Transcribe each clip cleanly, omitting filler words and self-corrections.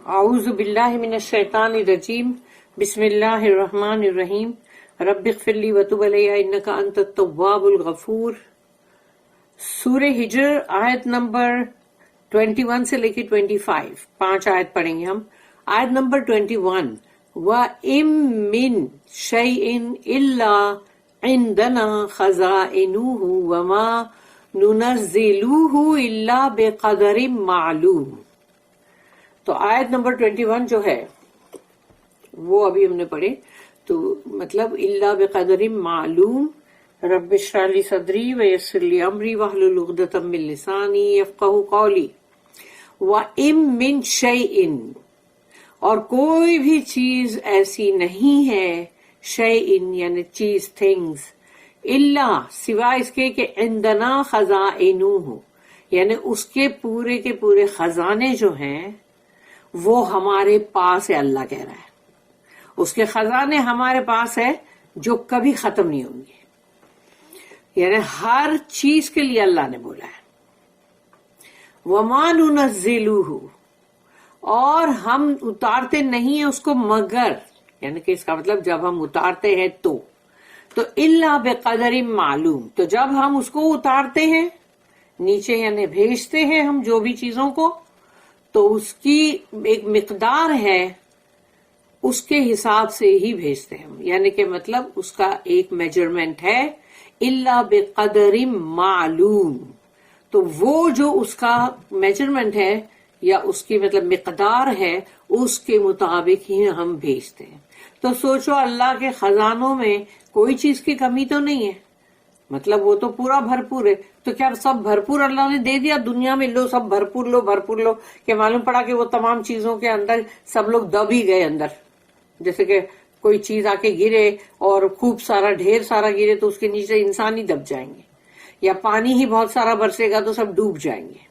اعوذ باللہ من الشیطان الرجیم بسم اللہ الرحمن الرحیم رب اغفر لی وتب علی انک انت التواب الغفور. سورہ ہجر آیت نمبر 21 سے لے کے 25 5 آیت پڑھیں گے ہم. آیت نمبر 21 وَإِن مِّن شَيْءٍ إِلَّا عِندَنَا خَزَائِنُهُ وَمَا نُنَزِّلُهُ إِلَّا بِقَدَرٍ مَّعْلُومٍ. تو آیت نمبر 21 جو ہے وہ ابھی ہم نے پڑھے. تو مطلب اللہ بقدر معلوم. رب اشرح لی صدری ویسر لی امری واحلل عقدۃ من لسانی یفقہوا قولی. وَإِن مِّن شَيْءٍ اور کوئی بھی چیز ایسی نہیں ہے, شیئن یعنی چیز, تھنگز, اللہ سوائے اس کے کہ عندنا خزائنہ یعنی اس کے پورے خزانے جو ہیں وہ ہمارے پاس ہے. اللہ کہہ رہا ہے اس کے خزانے ہمارے پاس ہے جو کبھی ختم نہیں ہوں گے. یعنی ہر چیز کے لیے اللہ نے بولا ہے. وَمَا نُنَزِّلُهُ اور ہم اتارتے نہیں ہیں اس کو مگر, یعنی کہ اس کا مطلب جب ہم اتارتے ہیں تو اللہ بقدر معلوم, تو جب ہم اس کو اتارتے ہیں نیچے یعنی بھیجتے ہیں ہم جو بھی چیزوں کو, تو اس کی ایک مقدار ہے, اس کے حساب سے ہی بھیجتے ہیں ہم. یعنی کہ مطلب اس کا ایک میجرمنٹ ہے, اللہ بقدر معلوم. تو وہ جو اس کا میجرمنٹ ہے یا اس کی مطلب مقدار ہے اس کے مطابق ہی ہم بھیجتے ہیں. تو سوچو اللہ کے خزانوں میں کوئی چیز کی کمی تو نہیں ہے, مطلب وہ تو پورا بھرپور ہے. تو کیا سب بھرپور اللہ نے دے دیا دنیا میں, لو سب بھرپور لو کہ معلوم پڑا کہ وہ تمام چیزوں کے اندر سب لوگ دب ہی گئے اندر. جیسے کہ کوئی چیز آ کے گرے اور خوب سارا ڈھیر سارا گرے تو اس کے نیچے انسان ہی دب جائیں گے, یا پانی ہی بہت سارا برسے گا تو سب ڈوب جائیں گے.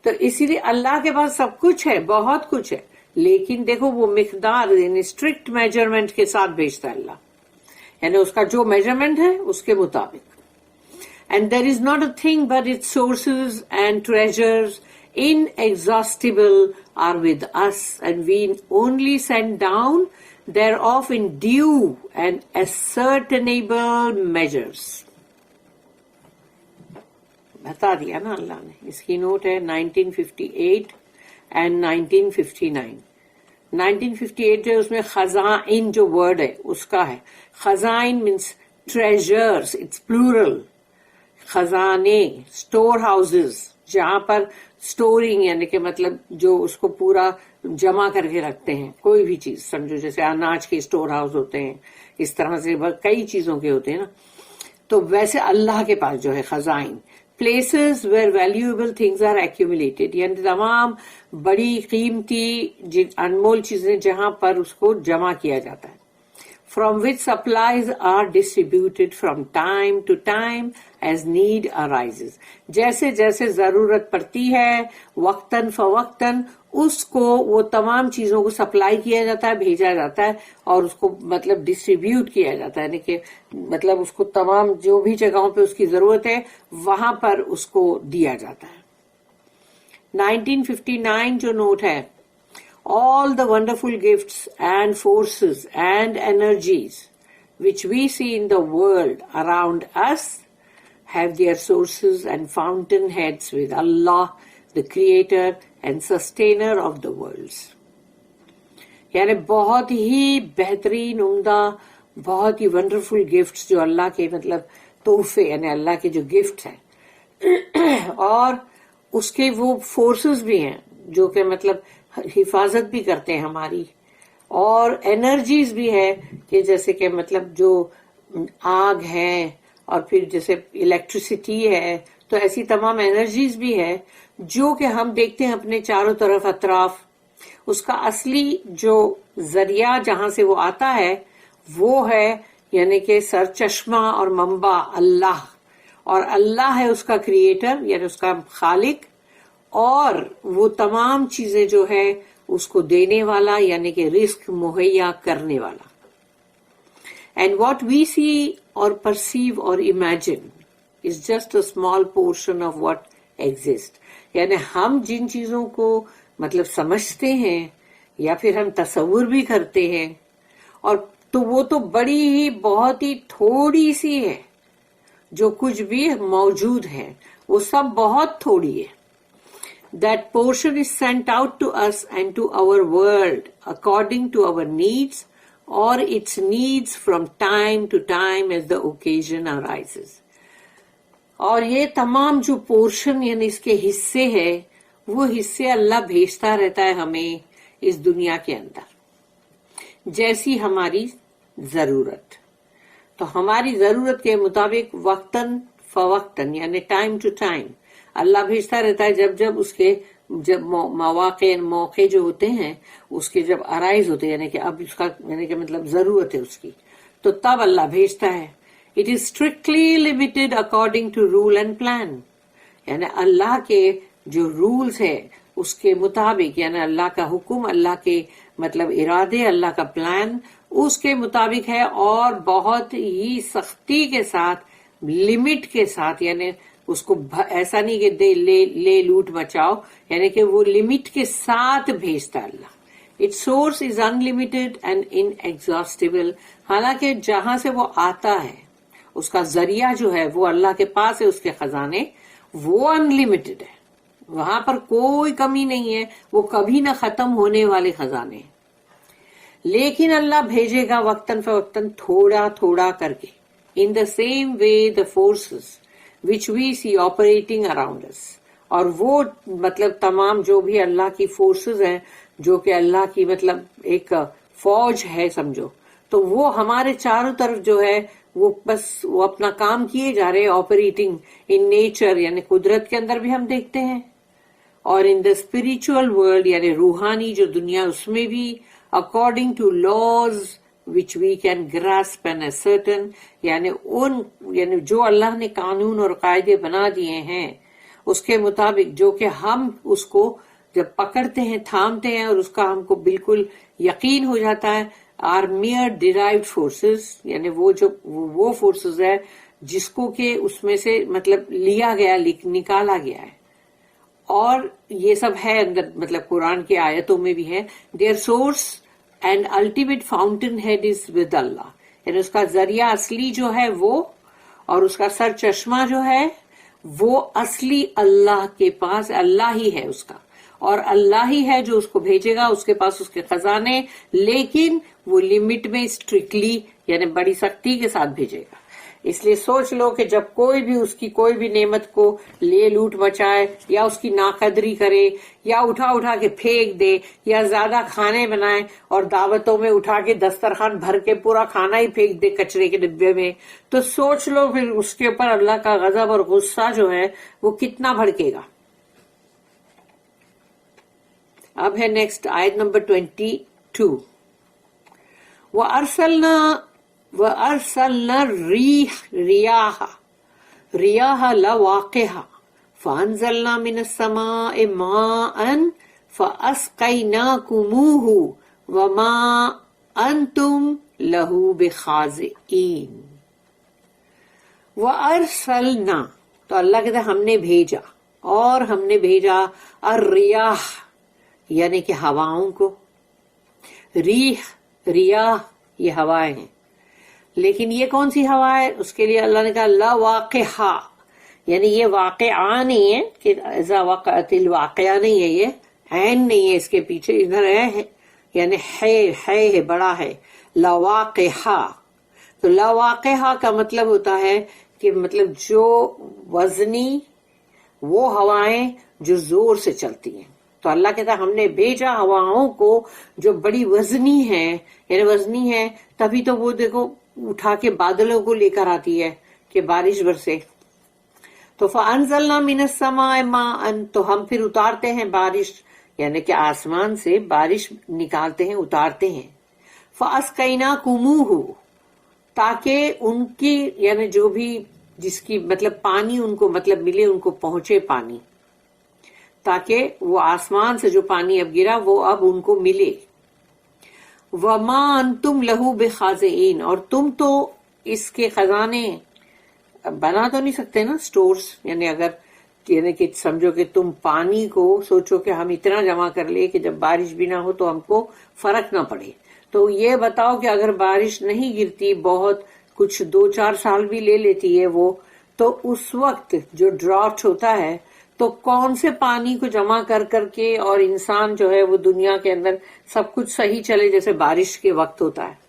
تو اسی لیے اللہ کے پاس سب کچھ ہے, بہت کچھ ہے, لیکن دیکھو وہ مقدار یعنی اسٹرکٹ میجرمنٹ کے ساتھ بھیجتا ہے اللہ, یعنی اس کا جو میجرمنٹ ہے اس کے مطابق. And there is not a thing but its sources and treasures inexhaustible are with us, and we only send down thereof in due and ascertainable measures. بتا دیا نا اللہ نے. اس کی نوٹ ہے 1958 and 1959. 1958 جو اس میں خزائن جو ورڈ ہے اس کا ہے. خزائن means treasures, it's plural. خزانے, اسٹور ہاؤسز, جہاں پر اسٹورنگ یعنی کہ مطلب جو اس کو پورا جمع کر کے رکھتے ہیں کوئی بھی چیز, سمجھو جیسے اناج کے اسٹور ہاؤس ہوتے ہیں, اس طرح سے کئی چیزوں کے ہوتے ہیں نا. تو ویسے اللہ کے پاس جو ہے خزائن, places where valuable things are accumulated, یعنی تمام بڑی قیمتی انمول چیزیں جہاں پر اس کو جمع کیا جاتا ہے. From which supplies are distributed from time to time as need arises. جیسے جیسے ضرورت پڑتی ہے وقتاً فوقتاً اس کو وہ تمام چیزوں کو سپلائی کیا جاتا ہے, بھیجا جاتا ہے اور اس کو مطلب ڈسٹریبیوٹ کیا جاتا ہے, یعنی کہ مطلب اس کو تمام جو بھی جگہوں پہ اس کی ضرورت ہے وہاں پر اس کو دیا جاتا ہے. 1959 جو نوٹ ہے, all the wonderful gifts and forces and energies which we see in the world around us have their sources and fountainheads with Allah, the creator and sustainer of the worlds. یعنی بہت ہی بہترین, عمدہ, بہت ہی wonderful gifts جو اللہ کے مطلب تحفے, یعنی اللہ کے جو گفٹ ہیں, اور اس کے وہ فورسز بھی ہیں جو کہ مطلب حفاظت بھی کرتے ہیں ہماری, اور انرجیز بھی ہے کہ جیسے کہ مطلب جو آگ ہے اور پھر جیسے الیکٹریسٹی ہے, تو ایسی تمام انرجیز بھی ہے جو کہ ہم دیکھتے ہیں اپنے چاروں طرف اطراف. اس کا اصلی جو ذریعہ جہاں سے وہ آتا ہے وہ ہے یعنی کہ سرچشمہ اور منبع اللہ, اور اللہ ہے اس کا کریٹر یعنی اس کا خالق, اور وہ تمام چیزیں جو ہے اس کو دینے والا یعنی کہ رزق مہیا کرنے والا. اینڈ واٹ وی سی اور پرسیو اور imagine is just a small portion of what exist. یعنی ہم جن چیزوں کو مطلب سمجھتے ہیں یا پھر ہم تصور بھی کرتے ہیں، اور تو وہ تو بڑی ہی بہت ہی تھوڑی سی ہے، جو کچھ بھی موجود ہے وہ سب بہت تھوڑی ہے. That portion is sent out to us and to our world according to our needs or its needs from time to time as the occasion arises. اور یہ تمام جو پورشن یعنی اس کے حصے ہے، وہ حصے اللہ بھیجتا رہتا ہے ہمیں اس دنیا کے اندر جیسی ہماری ضرورت. تو ہماری ضرورت کے مطابق وقتاً فوقتاً یعنی ٹائم ٹو ٹائم اللہ بھیجتا رہتا ہے. جب اس کے مواقع موقع جو ہوتے ہیں اس کے جب ارائز ہوتے ہیں، یعنی کہ اب اس کا یعنی کہ مطلب ضرورت ہے اس کی، تو تب اللہ بھیجتا ہے. It is strictly limited according to rule and plan. یعنی اللہ کے جو رولز ہے اس کے مطابق، یعنی اللہ کا حکم، اللہ کے مطلب ارادے، اللہ کا پلان اس کے مطابق ہے، اور بہت ہی سختی کے ساتھ، لمٹ کے ساتھ. یعنی اس کو ایسا نہیں کہ لے لوٹ مچاؤ، یعنی کہ وہ لمٹ کے ساتھ بھیجتا اللہ. Its source is unlimited and inexhaustible. حالانکہ جہاں سے وہ آتا ہے اس کا ذریعہ جو ہے وہ اللہ کے پاس ہے، اس کے خزانے وہ انلمیٹڈ ہے، وہاں پر کوئی کمی نہیں ہے، وہ کبھی نہ ختم ہونے والے خزانے. لیکن اللہ بھیجے گا وقتاً فوقتاً تھوڑا تھوڑا کر کے. In the same way the forces which we see operating around us. اور وہ مطلب تمام جو بھی اللہ کی فورسز ہیں، جو کہ اللہ کی مطلب ایک فوج ہے سمجھو، تو وہ ہمارے چاروں طرف جو ہے وہ بس وہ اپنا کام کیے جا رہے، آپریٹنگ ان نیچر یعنی قدرت کے اندر بھی ہم دیکھتے ہیں، اور ان دا اسپرچل ورلڈ یعنی روحانی جو دنیا اس میں بھی according to laws which we can grasp and ascertain. یعنی جو اللہ نے قانون اور قاعدے بنا دیے ہیں اس کے مطابق، جو کہ ہم اس کو جب پکڑتے ہیں، تھامتے ہیں، اور اس کا ہم کو بالکل یقین ہو جاتا ہے. are mere derived forces یعنی وہ فورسز ہے جس کو کہ اس میں سے مطلب لیا گیا، نکالا گیا ہے. اور یہ سب ہے اندر مطلب قرآن کی آیتوں میں بھی ہے. their source and ultimate fountain head is with Allah. یعنی اس کا ذریعہ اصلی جو ہے وہ، اور اس کا سر چشمہ جو ہے وہ اصلی اللہ کے پاس، اللہ ہی ہے اس کا، اور اللہ ہی ہے جو اس کو بھیجے گا، اس کے پاس اس کے خزانے، لیکن وہ لمٹ میں اسٹرکٹلی یعنی بڑی سختی کے ساتھ بھیجے گا. اس لیے سوچ لو کہ جب کوئی بھی اس کی کوئی بھی نعمت کو لے لوٹ مچائے، یا اس کی ناقدری کرے، یا اٹھا کے پھینک دے، یا زیادہ کھانے بنائے اور دعوتوں میں اٹھا کے دسترخوان بھر کے پورا کھانا ہی پھینک دے کچرے کے ڈبے میں، تو سوچ لو پھر اس کے اوپر اللہ کا غضب اور غصہ جو ہے وہ کتنا بھڑکے گا. اب ہے نیکسٹ آیت نمبر 22. وَأَرْسَلْنَا الرِّيَاحَ لَوَاقِحَ فَأَنزَلْنَا مِنَ السَّمَاءِ مَاءً فَأَسْقَيْنَاكُمُوهُ وَمَا أَنْتُمْ لَهُ بِخَازِئِينَ. وَأَرْسَلْنَا تو اللہ کہتا ہے ہم نے بھیجا، اور ہم نے بھیجا الریاح یعنی کہ ہواؤں کو. ریاح یہ ہوائیں ہیں، لیکن یہ کون سی ہوا ہے؟ اس کے لیے اللہ نے کہا لواقحہ، یعنی یہ واقعہ نہیں ہے کہ اذا وقعت الواقعہ نہیں ہے، یہ عین نہیں ہے اس کے پیچھے، ادھر ہے یعنی ہے بڑا ہے. لواقحہ تو لواقحہ کا مطلب ہوتا ہے کہ مطلب جو وزنی، وہ ہوائیں جو زور سے چلتی ہیں. تو اللہ کہتا ہے ہم نے بھیجا ہواؤں کو جو بڑی وزنی ہے، یعنی وزنی ہے تبھی تو وہ دیکھو اٹھا کے بادلوں کو لے کر آتی ہے کہ بارش برسے. تو فَأَنزَلْنَا مِنَ السَّمَاءِ مَاءً تو ہم پھر اتارتے ہیں بارش، یعنی کہ آسمان سے بارش نکالتے ہیں، اتارتے ہیں. فَأَسْقَيْنَاكُمُوهُ تاکہ ان کی یعنی جو بھی جس کی مطلب پانی ان کو مطلب ملے، ان کو پہنچے پانی، تاکہ وہ آسمان سے جو پانی اب گرا وہ اب ان کو ملے. وَمَا أَنْتُمْ لَهُ بِخَازِئِينَ اور تم تو اس کے خزانے بنا تو نہیں سکتے نا، سٹورز، یعنی اگر یعنی کہ سمجھو کہ تم پانی کو سوچو کہ ہم اتنا جمع کر لے کہ جب بارش بھی نہ ہو تو ہم کو فرق نہ پڑے. تو یہ بتاؤ کہ اگر بارش نہیں گرتی، بہت کچھ 2-4 سال بھی لے لیتی ہے وہ، تو اس وقت جو ڈراٹ ہوتا ہے تو کون سے پانی کو جمع کر کر کے اور انسان جو ہے وہ دنیا کے اندر سب کچھ صحیح چلے جیسے بارش کے وقت ہوتا ہے.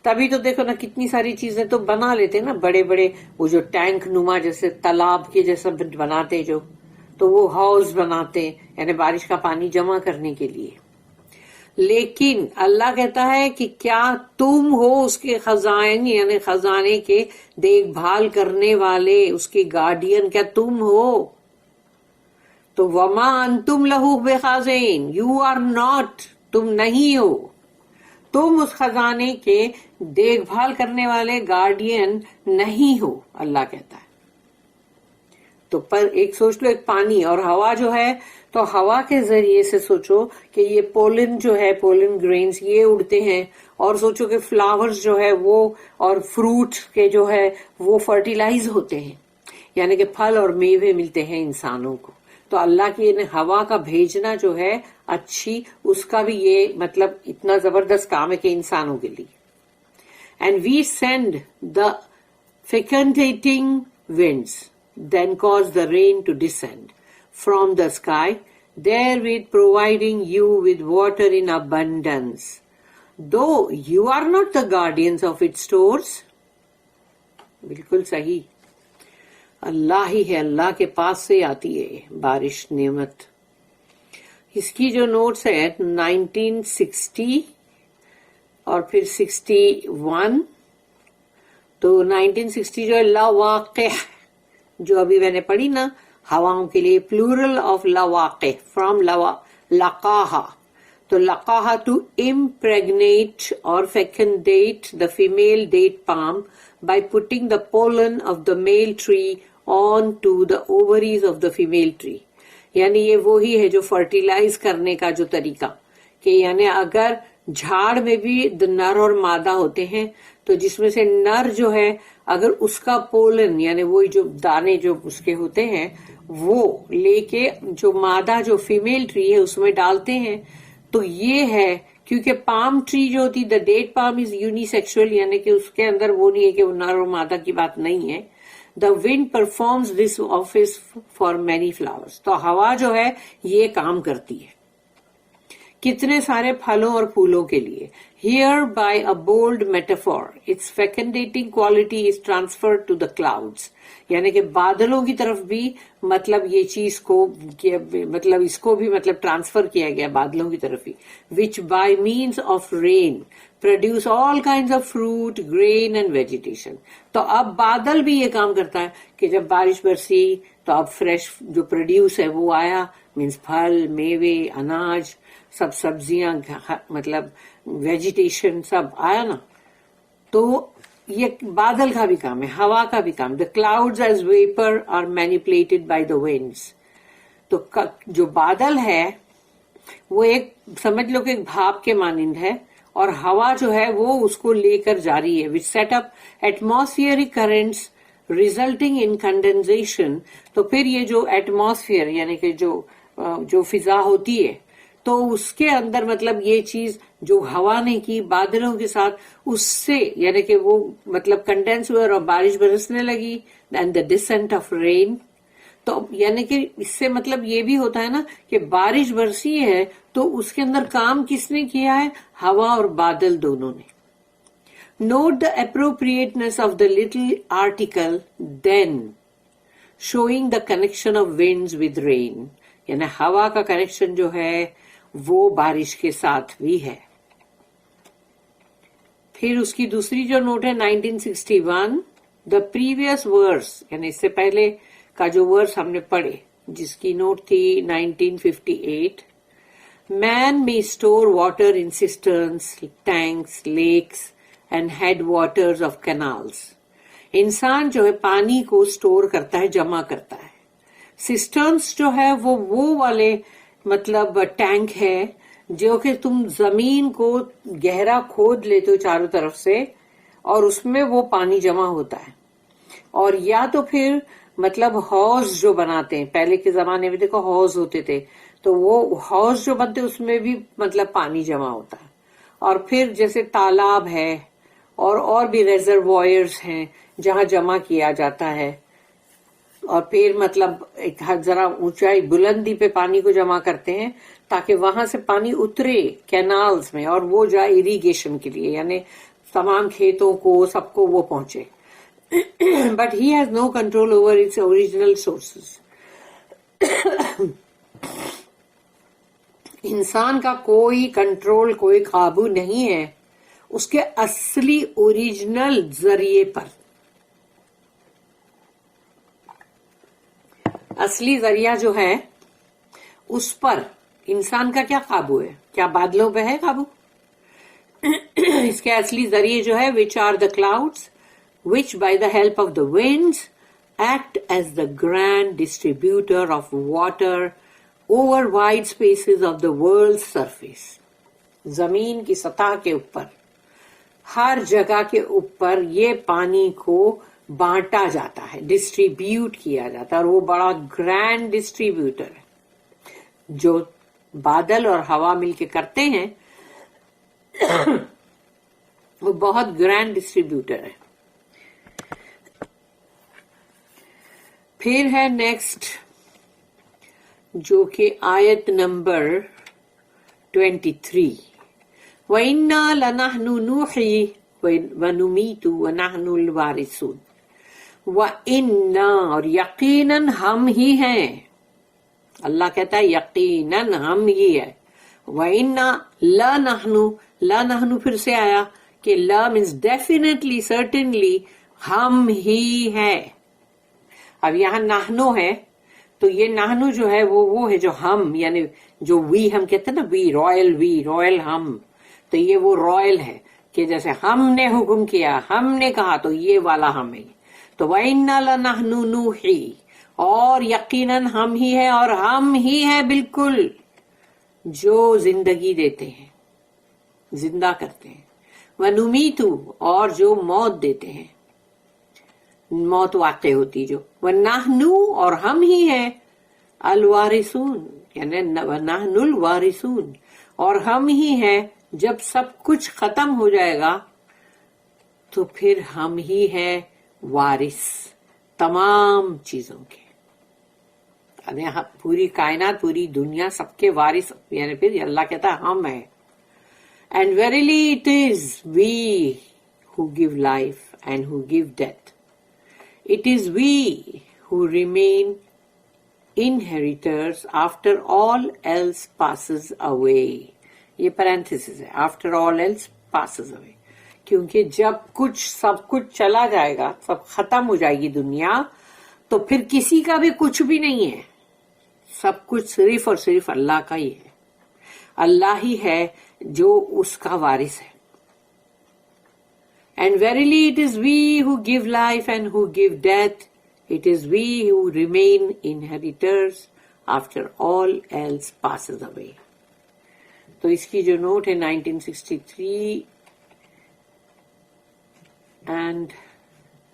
تبھی تو دیکھو نا کتنی ساری چیزیں تو بنا لیتے نا، بڑے بڑے وہ جو ٹینک نما جیسے تالاب کے جیسا بناتے جو، تو وہ ہاؤس بناتے یعنی بارش کا پانی جمع کرنے کے لیے. لیکن اللہ کہتا ہے کہ کیا تم ہو اس کے خزائن یعنی خزانے کے دیکھ بھال کرنے والے، اس کے گارڈین، کیا تم ہو؟ تو وما انتم لہو بخازین، یو آر ناٹ، تم نہیں ہو، تم اس خزانے کے دیکھ بھال کرنے والے گارڈین نہیں ہو، اللہ کہتا ہے. تو پر ایک سوچ لو، ایک پانی اور ہوا جو ہے، تو ہوا کے ذریعے سے سوچو کہ یہ پولن جو ہے، پولن گرینز یہ اڑتے ہیں، اور سوچو کہ فلاورز جو ہے وہ اور فروٹ کے جو ہے وہ فرٹیلائز ہوتے ہیں، یعنی کہ پھل اور میوے ملتے ہیں انسانوں کو. تو اللہ کی ہوا کا بھیجنا جو ہے اچھی، اس کا بھی یہ مطلب اتنا زبردست کام ہے کہ انسانوں کے لیے. And we send the fecundating winds then cause the rain to descend from the sky, therewith providing you with water in abundance, though you are not the guardians of its stores. بالکل صحیح، اللہ ہی ہے، اللہ کے پاس سے آتی ہے بارش نعمت. اس کی جو نوٹس ہے 1960 اور پھر 61، تو 1960 جو لواقع جو ابھی میں نے پڑھی نا ہواؤں کے لیے، پلورل آف لواقع فرام لقاہا. تو لقاہا ٹو امپریگنیٹ اور fecundate the female date palm by putting the pollen of the male tree on to the ovaries of the female tree. یعنی یہ وہی ہے جو فرٹیلائز کرنے کا جو طریقہ، کہ یعنی اگر جھاڑ میں بھی نر اور مادہ ہوتے ہیں، تو جس میں سے نر جو ہے اگر اس کا پولن یعنی وہی جو دانے جو اس کے ہوتے ہیں وہ لے کے جو مادہ جو فیمیل ٹری ہے اس میں ڈالتے ہیں، تو یہ ہے کیونکہ پام ٹری جو ہوتی the date palm is unisexual, یعنی کہ اس کے اندر وہ نہیں ہے کہ وہ نر اور مادہ کی بات نہیں ہے. The wind performs this office for many flowers. تو ہوا جو ہے یہ کام کرتی ہے کتنے سارے پھلوں اور پھولوں کے لیے. Here by a bold metaphor, its fecundating quality is transferred to the clouds. یعنی کہ بادلوں کی طرف بھی مطلب یہ چیز کو مطلب اس کو بھی مطلب ٹرانسفر کیا گیا بادلوں کی طرف ہی. Which by means of rain produce all kinds of fruit, grain and vegetation. تو اب بادل بھی یہ کام کرتا ہے کہ جب بارش برسی تو اب فریش جو پروڈیوس ہے وہ آیا، مینس پھل، میوے، اناج، سب سبزیاں، مطلب ویجیٹیشن سب آیا نا. تو یہ بادل کا بھی کام ہے، ہوا کا بھی کام. The clouds as vapour are manipulated by the winds. تو جو بادل ہے وہ ایک سمجھ لو کہ ایک بھاپ کے مانند ہے، اور ہوا جو ہے وہ اس کو لے کر جاری ہے. Which set up atmospheric currents resulting in condensation. تو پھر یہ جو ایٹماسفیئر یعنی کہ جو فضا ہوتی ہے تو اس کے اندر مطلب یہ چیز جو ہوا نے کی بادلوں کے ساتھ، اس سے یعنی کہ وہ مطلب کنڈینس ہوئے اور بارش برسنے لگی. And the descent of rain. تو یعنی کہ اس سے مطلب یہ بھی ہوتا ہے نا کہ بارش برسی ہے تو اس کے اندر کام کس نے کیا ہے؟ ہوا اور بادل دونوں نے. Note the appropriateness of the little article then showing the connection of winds with rain. یعنی ہوا کا کنیکشن جو ہے وہ بارش کے ساتھ بھی ہے. پھر اس کی دوسری جو نوٹ ہے 1961، دا پریویس ورس یعنی اس سے پہلے کا جو ورس ہم نے پڑھے جس کی نوٹ تھی 1958. مین may store water in cisterns, tanks, lakes and headwaters of canals. انسان جو ہے پانی کو سٹور کرتا ہے، جمع کرتا ہے. سسٹرنس جو ہے وہ والے مطلب ٹینک ہے جو کہ تم زمین کو گہرا کھود لیتے ہو چاروں طرف سے اور اس میں وہ پانی جمع ہوتا ہے. اور یا تو پھر مطلب حوض جو بناتے ہیں، پہلے کے زمانے میں دیکھو حوض ہوتے تھے، تو وہ حوض جو بنتے اس میں بھی مطلب پانی جمع ہوتا ہے. اور پھر جیسے تالاب ہے اور بھی ریزروائرز ہیں جہاں جمع کیا جاتا ہے، اور پھر مطلب ایک ذرا اونچائی بلندی پہ پانی کو جمع کرتے ہیں تاکہ وہاں سے پانی اترے کینالز میں اور وہ جائے اریگیشن کے لیے، یعنی تمام کھیتوں کو سب کو وہ پہنچے. But he has no control over its original sources. انسان کا کوئی کنٹرول، کوئی قابو نہیں ہے اس کے اصلی اوریجنل ذریعے پر. اصلی ذریعہ جو ہے اس پر انسان کا کیا قابو ہے؟ کیا بادلوں پہ ہے قابو؟ اس کے اصلی ذریعے جو ہے which are the clouds which by the help of the winds act as the grand distributor of water over wide spaces of the world's surface. زمین کی سطح کے اوپر ہر جگہ کے اوپر یہ پانی کو بانٹا جاتا ہے، ڈسٹریبیوٹ کیا جاتا ہے، اور وہ بڑا گرینڈ ڈسٹریبیوٹر ہے جو بادل اور ہوا مل کے کرتے ہیں. وہ بہت گرینڈ ڈسٹریبیوٹر ہے. پھر ہے نیکسٹ جو کہ آیت نمبر 23، وَإِنَّا لَنَحْنُ نُحْيِي وَنُمِيتُ وَنَحْنُ الْوَارِثُونَ. وَإِنَّا، اور یقیناً ہم ہی ہیں. اللہ کہتا ہے یقیناً ہم ہی ہے. وَإِنَّا لَنَحْنُ، لَنَحْنُ پھر سے آیا کہ لا means definitely certainly ہم ہی ہے. اب یہاں نحنو ہے تو یہ نحنو جو ہے وہ ہے جو ہم، یعنی جو وی ہم کہتے ہیں نا، وی رائل ہم، تو یہ وہ رائل ہے کہ جیسے ہم نے حکم کیا، ہم نے کہا، تو یہ والا ہم ہے. تو وَإِنَّا لَنَحْنُ نُحْيِي، اور یقیناً ہم ہی ہے، اور ہم ہی ہے بالکل جو زندگی دیتے ہیں، زندہ کرتے ہیں. وَنُمِيتُ، اور جو موت دیتے ہیں، موت واقع ہوتی جو. وَنَحْنُ، اور ہم ہی ہیں، الوارثون، یعنی وَنَحْنُ الوارثون، اور ہم ہی ہیں جب سب کچھ ختم ہو جائے گا تو پھر ہم ہی ہیں وارث تمام چیزوں کے. پوری کائنات، پوری دنیا، سب کے وارث، یعنی پھر اللہ کہتا ہے ہم ہیں. And verily it is we who give life and who give death. It is we who remain inheritors after all else passes away. یہ parenthesis ہے، after all else passes away. کیونکہ جب سب کچھ چلا جائے گا، سب ختم ہو جائے گی دنیا، تو پھر کسی کا بھی کچھ بھی نہیں ہے. سب کچھ صرف اور صرف اللہ کا ہی ہے. اللہ ہی ہے جو اس کا وارث ہے. And verily it is we who give life and who give death. It is we who remain inheritors after all else passes away. تو اس کی جو نوٹ ہے 1963 and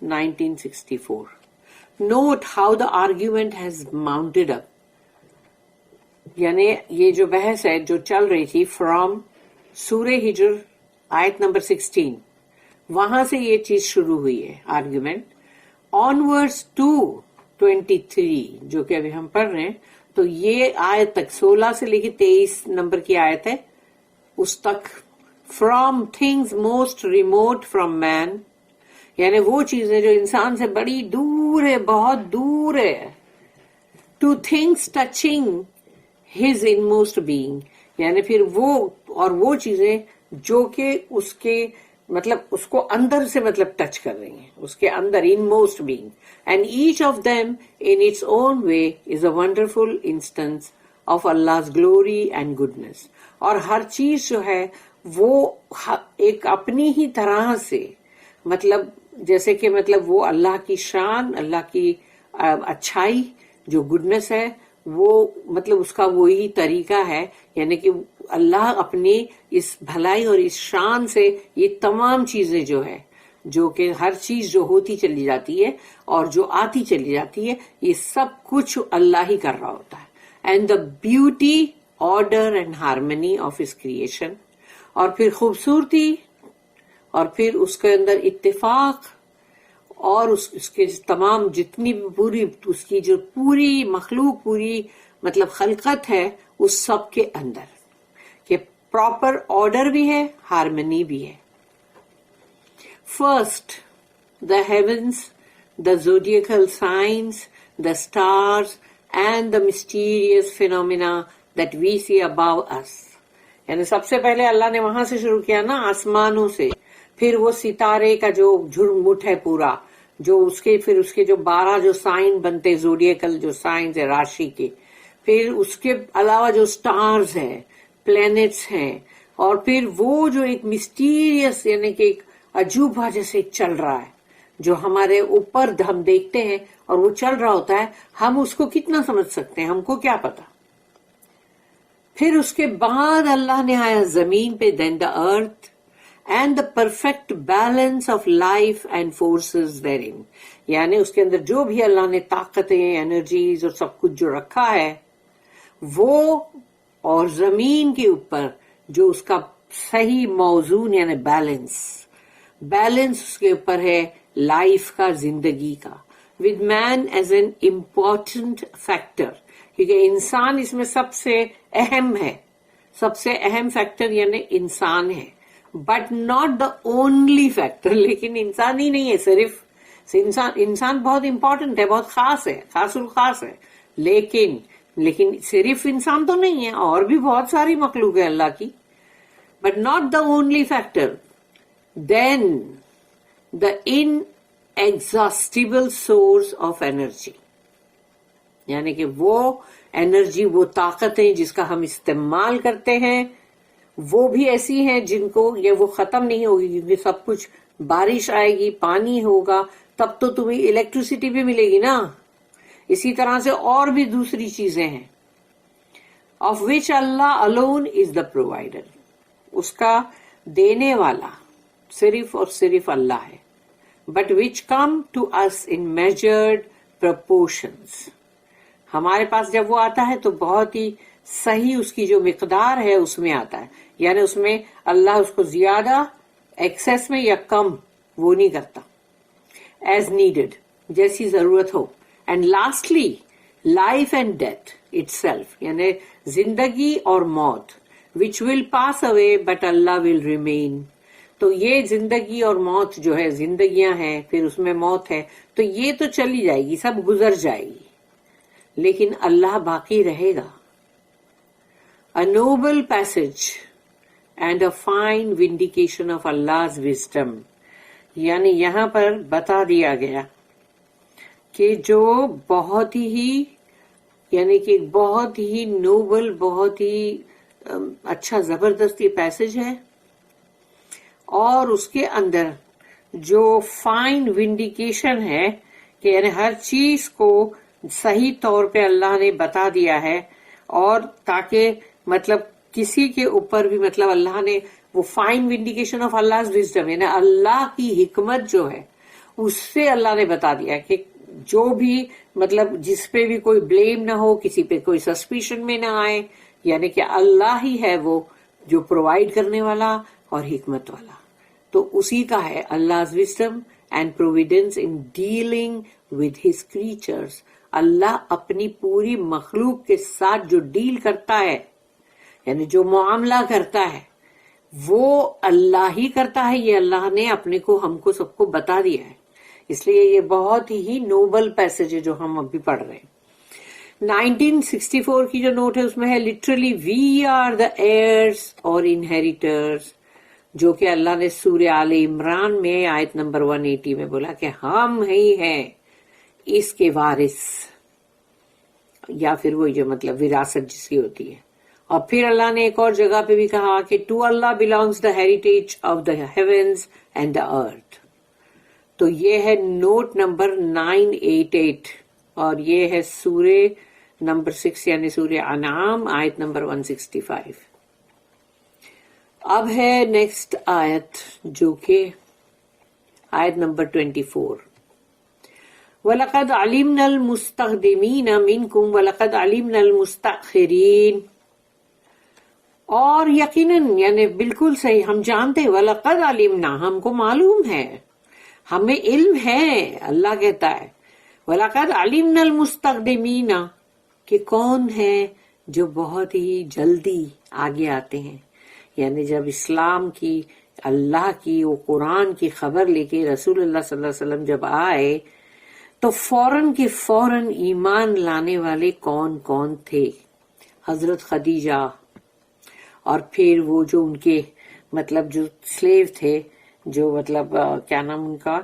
1964. Note how the argument has mounted up. یعنی یہ جو بحث ہے جو چل رہی تھی فرام سورہ ہجر آیت نمبر 16، وہاں سے یہ چیز شروع ہوئی ہے آرگیومنٹ، آنورڈز ٹو 23 جو کہ ابھی ہم پڑھ رہے ہیں. تو یہ آیت تک 16 سے لے کے 23 نمبر کی آیت ہے، اس تک from things most remote from man, یعنی وہ چیزیں جو انسان سے بڑی دور ہے، بہت دور ہے، two things touching his inmost being، یعنی پھر وہ چیزیں جو کہ اس کے مطلب اس کو اندر سے مطلب ٹچ کر رہی ہیں، اس کے اندر inmost being. And each of them in its own way is a wonderful instance of Allah's glory and goodness. اور ہر چیز جو ہے وہ ایک اپنی ہی طرح سے مطلب جیسے کہ مطلب وہ اللہ کی شان، اللہ کی اچھائی جو گڈنس ہے، وہ مطلب اس کا وہی طریقہ ہے، یعنی کہ اللہ اپنی اس بھلائی اور اس شان سے یہ تمام چیزیں جو ہے جو کہ ہر چیز جو ہوتی چلی جاتی ہے اور جو آتی چلی جاتی ہے یہ سب کچھ اللہ ہی کر رہا ہوتا ہے. And the beauty, order and harmony of his creation, اور پھر خوبصورتی, اور پھر اس کے اندر اتفاق, اور اس کے تمام جتنی بھی پوری اس کی جو پوری مخلوق, پوری مطلب خلقت ہے اس سب کے اندر کہ پراپر آرڈر بھی ہے, ہارمنی بھی ہے. First, the heavens, the zodiacal signs, the stars, and the mysterious phenomena that we see above us. یعنی سب سے پہلے اللہ نے وہاں سے شروع کیا نا, آسمانوں سے, پھر وہ ستارے کا جو جھرمٹ ہے پورا, جو اس کے پھر اس کے جو 12 جو سائن بنتے, زوڈیکل جو سائنز ہے راشی کے, پھر اس کے علاوہ جو سٹارز ہیں, پلینٹس ہیں, اور پھر وہ جو ایک مسٹیریس یعنی کہ ایک عجوبہ جیسے چل رہا ہے جو ہمارے اوپر ہم دیکھتے ہیں اور وہ چل رہا ہوتا ہے, ہم اس کو کتنا سمجھ سکتے ہیں, ہم کو کیا پتا. پھر اس کے بعد اللہ نے آیا زمین پہ, then the earth and the perfect balance of life and forces therein, یعنی اس کے اندر جو بھی اللہ نے طاقتیں, انرجیز اور سب کچھ جو رکھا ہے وہ, اور زمین کے اوپر جو اس کا صحیح موزون یعنی بیلنس اس کے اوپر ہے لائف کا, زندگی کا, with man is an important factor, کیونکہ انسان اس میں سب سے اہم ہے, سب سے اہم فیکٹر یعنی انسان ہے, but not the only factor. لیکن انسان ہی نہیں ہے صرف, انسان بہت امپورٹنٹ ہے, بہت خاص ہے, خاص الخاص ہے, لیکن صرف انسان تو نہیں ہے, اور بھی بہت ساری مخلوق ہے اللہ کی, but not the only factor. Then the inexhaustible source of energy, یعنی کہ وہ انرجی, وہ طاقتیں جس کا ہم استعمال کرتے ہیں وہ بھی ایسی ہیں جن کو یہ وہ ختم نہیں ہوگی, کیونکہ سب کچھ, بارش آئے گی, پانی ہوگا, تب تو تمہیں الیکٹریسٹی بھی ملے گی نا. اسی طرح سے اور بھی دوسری چیزیں ہیں, of which Allah alone is the provider, اس کا دینے والا صرف اور صرف اللہ ہے, but which come to us in measured proportions. ہمارے پاس جب وہ آتا ہے تو بہت ہی صحیح اس کی جو مقدار ہے اس میں آتا ہے, یعنی اس میں اللہ اس کو زیادہ ایکسیس میں یا کم وہ نہیں کرتا, as needed, جیسی ضرورت ہو. And lastly, life and death itself, یعنی زندگی اور موت, which will pass away but Allah will remain. تو یہ زندگی اور موت جو ہے, زندگیاں ہیں پھر اس میں موت ہے, تو یہ تو چلی جائے گی, سب گزر جائے گی, لیکن اللہ باقی رہے گا. A noble passage and a fine vindication of Allah's wisdom, یعنی یہاں پر بتا دیا گیا کہ جو بہت ہی یعنی کہ بہت ہی نوبل, بہت ہی اچھا زبردست یہ پیسج ہے, اور اس کے اندر جو فائن ونڈیکیشن ہے کہ یعنی ہر چیز کو صحیح طور پہ اللہ نے بتا دیا ہے, اور تاکہ مطلب کسی کے اوپر بھی مطلب اللہ نے وہ فائن ونڈیکیشن آف اللہ وزڈم, یعنی اللہ کی حکمت جو ہے اس سے اللہ نے بتا دیا کہ جو بھی مطلب جس پہ بھی کوئی بلیم نہ ہو, کسی پہ کوئی سسپیشن میں نہ آئے, یعنی کہ اللہ ہی ہے وہ جو پرووائڈ کرنے والا اور حکمت والا. تو اسی کا ہے Allah's wisdom and providence in dealing with his creatures. اللہ اپنی پوری مخلوق کے ساتھ جو ڈیل کرتا ہے, یعنی جو معاملہ کرتا ہے وہ اللہ ہی کرتا ہے. یہ اللہ نے اپنے کو, ہم کو, سب کو بتا دیا ہے, اس لیے یہ بہت ہی نوبل پیسج ہے جو ہم ابھی پڑھ رہے ہیں. 1964 کی جو نوٹ ہے اس میں ہے literally we are the heirs or inheritors, جو کہ اللہ نے سورہ آل عمران میں آیت نمبر 180 میں بولا کہ ہم ہی ہیں اس کے وارث, یا پھر وہی جو مطلب وراثت جس کی ہوتی ہے. اور پھر اللہ نے ایک اور جگہ پہ بھی کہا کہ to Allah belongs the heritage of the heavens and the earth. تو یہ ہے نوٹ نمبر 988, اور یہ ہے سورہ نمبر 6 یعنی سورہ انعام آیت نمبر 165. اب ہے نیکسٹ آیت جو کہ آیت نمبر 24. وَلَقَدْ عَلِمْنَا الْمُسْتَقْدِمِينَ مِنْكُمْ وَلَقَدْ عَلِمْنَا الْمُسْتَأْخِرِينَ. اور یقیناً یعنی بالکل صحیح ہم جانتے ہیں. وَلَقَدْ عَلِمْنَا ہم کو معلوم ہے, ہمیں علم ہے. اللہ کہتا ہے وَلَقَدْ عَلِمْنَا الْمُسْتَقْدِمِينَ کہ کون ہے جو بہت ہی جلدی آگے آتے ہیں. یعنی جب اسلام کی, اللہ کی, وہ قرآن کی خبر لے کے رسول اللہ صلی اللہ علیہ وسلم جب آئے تو فوراً کے فوراً ایمان لانے والے کون کون تھے؟ حضرت خدیجہ, اور پھر وہ جو ان کے مطلب جو سلیو تھے, جو مطلب کیا نام ان کا,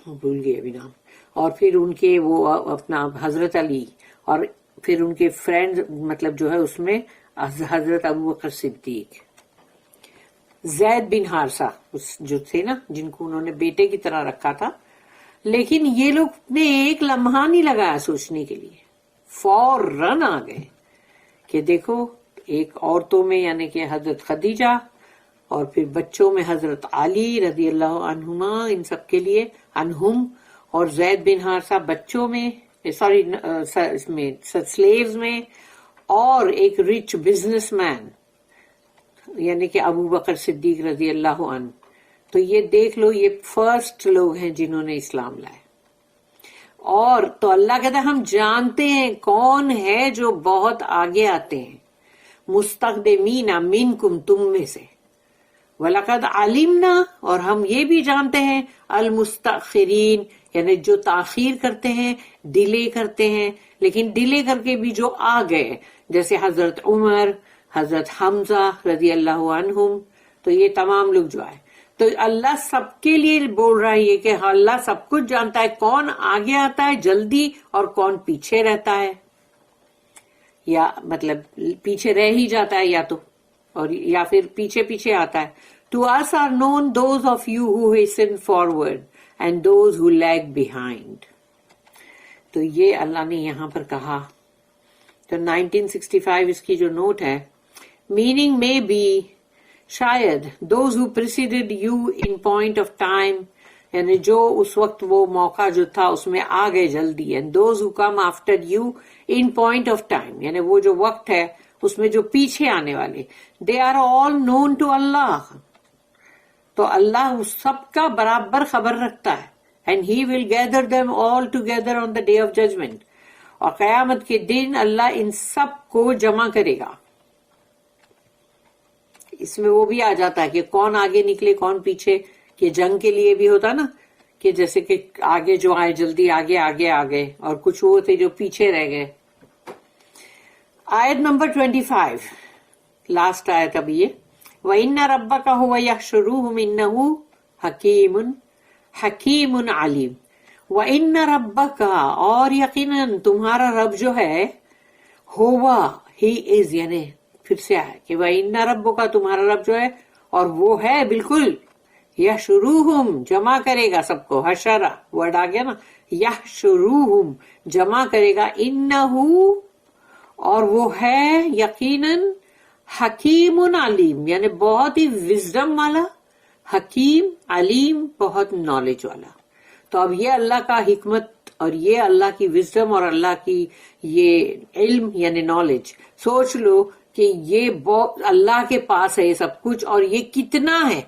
بھول گئے ابھی نام, اور پھر ان کے وہ اپنا حضرت علی, اور پھر ان کے فرینڈ مطلب جو ہے اس میں حضرت ابوبکر صدیق, زید بن حارثہ جو تھے نا, جن کو انہوں نے بیٹے کی طرح رکھا تھا. لیکن یہ لوگ نے ایک لمحہ نہیں لگایا سوچنے کے لیے, فوراً آ گئے کہ دیکھو ایک عورتوں میں یعنی کہ حضرت خدیجہ, اور پھر بچوں میں حضرت علی رضی اللہ عنہما, ان سب کے لیے عنہم, اور زید بن حارثہ بچوں میں, سوری سلیوز میں, اور ایک رچ بزنس مین یعنی کہ ابو بکر صدیق رضی اللہ عنہ. تو یہ دیکھ لو, یہ فرسٹ لوگ ہیں جنہوں نے اسلام لائے. اور تو اللہ کہتا ہے ہم جانتے ہیں کون ہے جو بہت آگے آتے ہیں. مستقدمین منکم تم میں سے, وَلَقَدْ عَلِمْنَا اور ہم یہ بھی جانتے ہیں, المستأخرین یعنی جو تاخیر کرتے ہیں, ڈیلے کرتے ہیں, لیکن ڈیلے کر کے بھی جو آ گئے, جیسے حضرت عمر, حضرت حمزہ رضی اللہ عنہم. تو یہ تمام لوگ جو آئے, تو اللہ سب کے لیے بول رہا ہے کہ اللہ سب کچھ جانتا ہے, کون آگے آتا ہے جلدی اور کون پیچھے رہتا ہے, یا مطلب پیچھے رہ ہی جاتا ہے, یا تو اور یا پھر پیچھے پیچھے آتا ہے. To us are known those of you who hasten forward and those who lag behind. تو یہ اللہ نے یہاں پر کہا. تو 1965 اس کی جو نوٹ ہے, meaning may be شاید those who preceded you in point of time یعنی جو اس وقت وہ موقع جو تھا اس میں آ گئے جلدی, and those who come after you in point of time یعنی وہ جو وقت ہے اس میں جو پیچھے آنے والے, they are all known to Allah. تو اللہ اس سب کا برابر خبر رکھتا ہے, and he will gather them all together on the day of judgment. اور قیامت کے دن اللہ ان سب کو جمع کرے گا. اس میں وہ بھی آ جاتا ہے کہ کون آگے نکلے کون پیچھے, کہ جنگ کے لیے بھی ہوتا نا کہ جیسے کہ آگے جو آئے جلدی آگے آگے آ گئے, اور کچھ وہ تھے جو پیچھے رہ گئے. آیت نمبر 25 لاسٹ آیت اب یہ, وَإِنَّ رَبَّكَ هُوَ يَحْشُرُهُمْ إِنَّهُ حَكِيمٌ عَلِيمٌ. وَإِنَّ رَبَّكَ اور یقیناً تمہارا رب جو ہے, ہوا ہی از یعنی پھر سے آئے کہ وَإِنَّ رَبَّكَ تمہارا رب جو ہے, اور وہ ہے بالکل, یحشروہم جمع کرے گا سب کو, حشرہ ورڈ آ گیا نا, یحشروہم جمع کرے گا, انہو اور وہ ہے یقیناً, حکیم علیم یعنی بہت ہی وزڈم والا, حکیم علیم بہت نالج والا. تو اب یہ اللہ کا حکمت اور یہ اللہ کی وزڈم اور اللہ کی یہ علم یعنی نالج, سوچ لو کہ یہ اللہ کے پاس ہے یہ سب کچھ, اور یہ کتنا ہے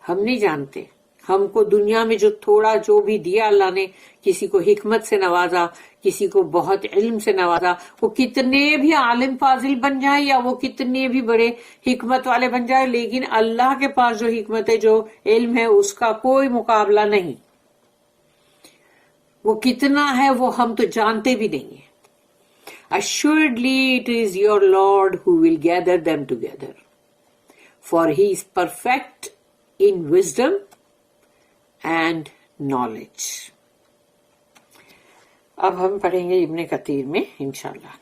ہم نہیں جانتے. ہم کو دنیا میں جو تھوڑا جو بھی دیا اللہ نے, کسی کو حکمت سے نوازا, کسی کو بہت علم سے نوازا, وہ کتنے بھی عالم فاضل بن جائے یا وہ کتنے بھی بڑے حکمت والے بن جائے, لیکن اللہ کے پاس جو حکمت ہے جو علم ہے اس کا کوئی مقابلہ نہیں. وہ کتنا ہے وہ ہم تو جانتے بھی نہیں ہیں. Assuredly it is your Lord who will gather them together, for he is perfect in wisdom and knowledge. اب ہم پڑھیں گے ابن کثیر میں انشاءاللہ.